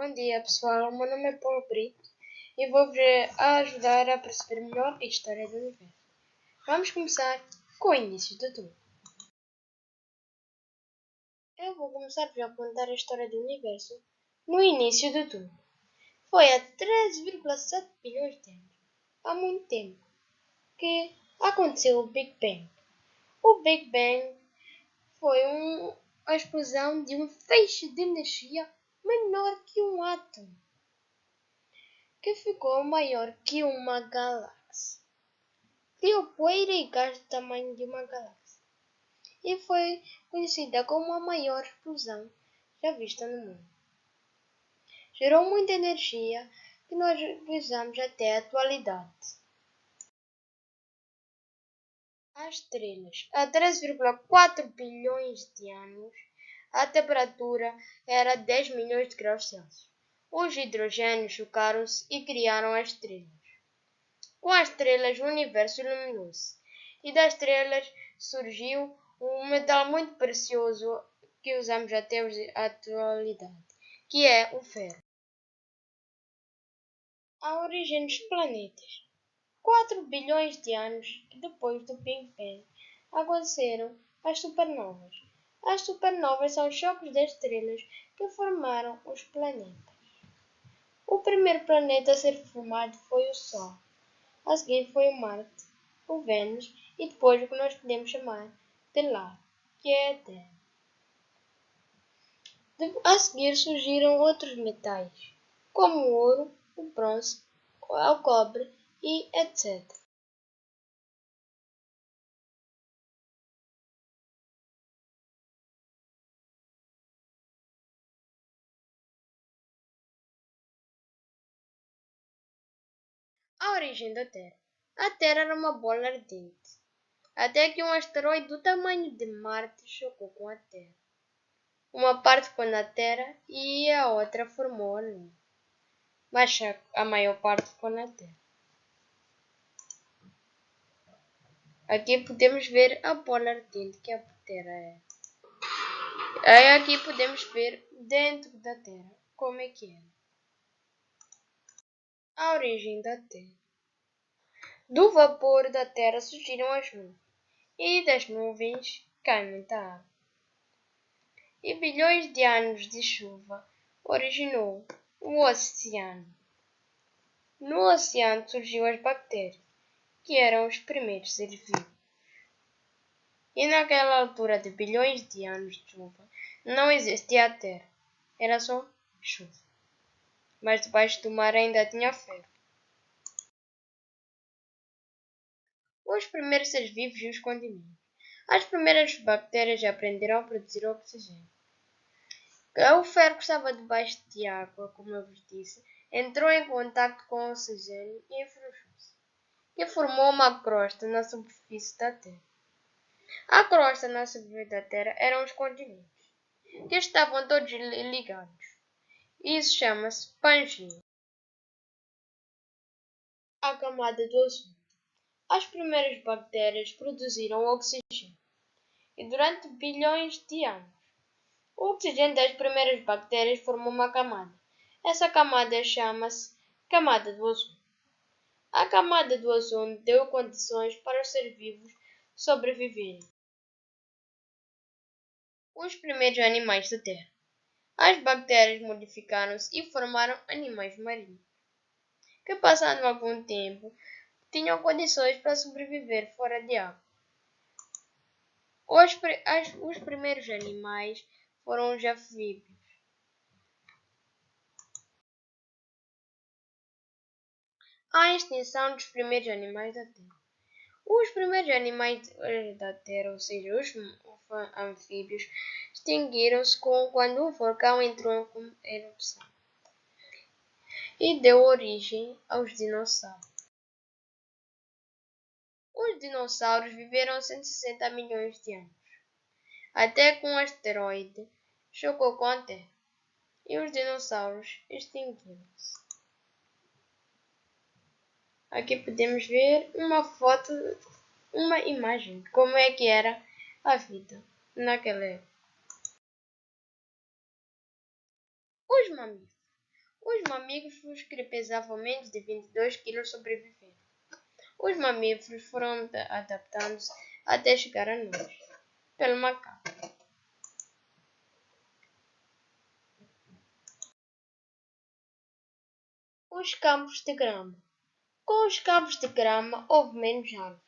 Bom dia pessoal, o meu nome é Paulo Brito e vou-vos ajudar a perceber melhor a história do universo. Vamos começar com o início de tudo. Eu vou começar a contar a história do universo no início de tudo. Foi há 13,7 bilhões de anos, há muito tempo, que aconteceu o Big Bang. O Big Bang foi a explosão de um feixe de energia menor que um átomo, que ficou maior que uma galáxia. Criou poeira e gás do tamanho de uma galáxia e foi conhecida como a maior explosão já vista no mundo. Gerou muita energia que nós usamos até a atualidade. As estrelas. Há 13,4 bilhões de anos, a temperatura era 10 milhões de graus Celsius. Os hidrogênios chocaram-se e criaram as estrelas. Com as estrelas, o universo iluminou-se, e das estrelas surgiu um metal muito precioso que usamos até a atualidade, que é o ferro. A origem dos planetas. 4 bilhões de anos depois do Big Bang aconteceram as supernovas. As supernovas são choques de estrelas que formaram os planetas. O primeiro planeta a ser formado foi o Sol. A seguir foi o Marte, o Vênus e depois o que nós podemos chamar de Lar, que é a Terra. A seguir surgiram outros metais, como o ouro, o bronze, o cobre e etc. A origem da Terra. A Terra era uma bola ardente, até que um asteroide do tamanho de Marte chocou com a Terra. Uma parte ficou na Terra e a outra formou a Lua, mas a maior parte ficou na Terra. Aqui podemos ver a bola ardente que a Terra é. Aí aqui podemos ver dentro da Terra como é que é. A origem da Terra. Do vapor da Terra surgiram as nuvens, e das nuvens cai muita água. E bilhões de anos de chuva originou o oceano. No oceano surgiu as bactérias, que eram os primeiros seres vivos. E naquela altura de bilhões de anos de chuva, não existia a Terra, era só chuva. Mas debaixo do mar ainda tinha ferro. Os primeiros seres vivos e os continentes. As primeiras bactérias aprenderam a produzir oxigênio. O ferro que estava debaixo de água, como eu vos disse, entrou em contato com o oxigênio e enferrujou-se, e formou uma crosta na superfície da Terra. A crosta na superfície da Terra eram os continentes, que estavam todos ligados. Isso chama-se Pangea. A camada do ozono. As primeiras bactérias produziram oxigênio, e durante bilhões de anos, o oxigênio das primeiras bactérias formou uma camada. Essa camada chama-se camada do ozono. A camada do ozono deu condições para os seres vivos sobreviverem. Os primeiros animais da Terra. As bactérias modificaram-se e formaram animais marinhos, que passando algum tempo tinham condições para sobreviver fora de água. Os primeiros animais foram os anfíbios. A extinção dos primeiros animais da Terra. Os primeiros animais da Terra, ou seja, os anfíbios, extinguiram-se quando um vulcão entrou em erupção e deu origem aos dinossauros. Os dinossauros viveram 160 milhões de anos, até que um asteroide chocou com a Terra e os dinossauros extinguiram-se. Aqui podemos ver uma foto, uma imagem de como é que era a vida naquela época. Os mamíferos. Os mamíferos que pesavam menos de 22 kg sobreviveram. Os mamíferos foram adaptando-se até chegar a nós, pelo macaco. Os campos de grama. Com os campos de grama houve menos árvores.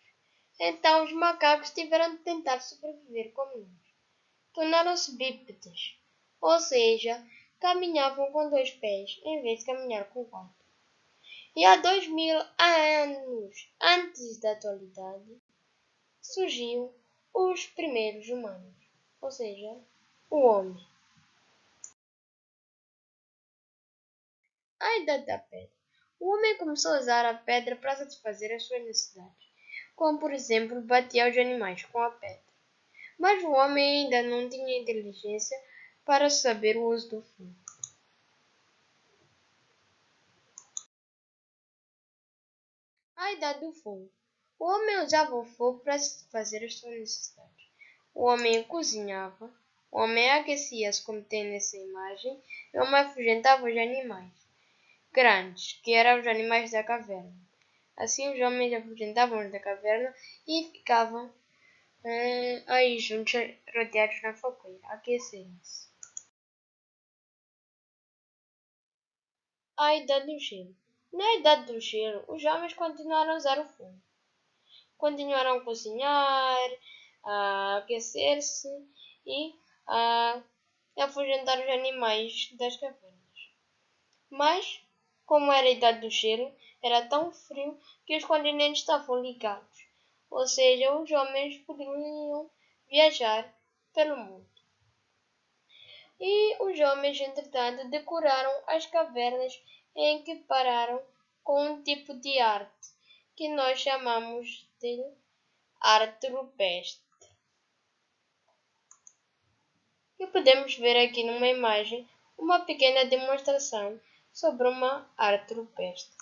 Então os macacos tiveram de tentar sobreviver como nós. Tornaram-se bípedes, ou seja, caminhavam com 2 pés em vez de caminhar com 4. E há 2000 anos antes da atualidade surgiu os primeiros humanos, ou seja, o homem. A Idade da Pedra. O homem começou a usar a pedra para satisfazer as suas necessidades, como por exemplo bater os animais com a pedra. Mas o homem ainda não tinha inteligência para saber o uso do fogo. A Idade do Fogo. O homem usava o fogo para satisfazer as suas necessidades. O homem cozinhava, o homem aquecia-se como tem nessa imagem, e o homem afugentava os animais grandes, que eram os animais da caverna. Assim os homens afugentavam-os da caverna e ficavam aí juntos, rodeados na fogueira, aquecendo-se. A Idade do Gelo. Na Idade do Gelo, os homens continuaram a usar o fogo. Continuaram a cozinhar, a aquecer-se e a afugentar os animais das cavernas. Mas, como era a Idade do Gelo, era tão frio que os continentes estavam ligados, ou seja, os homens poderiam viajar pelo mundo. E os homens, entretanto, decoraram as cavernas em que pararam com um tipo de arte que nós chamamos de arte rupestre. E podemos ver aqui numa imagem uma pequena demonstração sobre uma arte rupestre.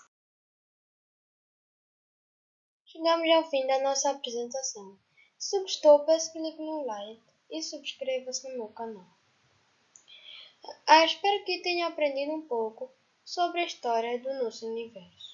Chegamos ao fim da nossa apresentação. Se gostou, peço que clique no like e subscreva-se no meu canal. Espero que tenha aprendido um pouco sobre a história do nosso universo.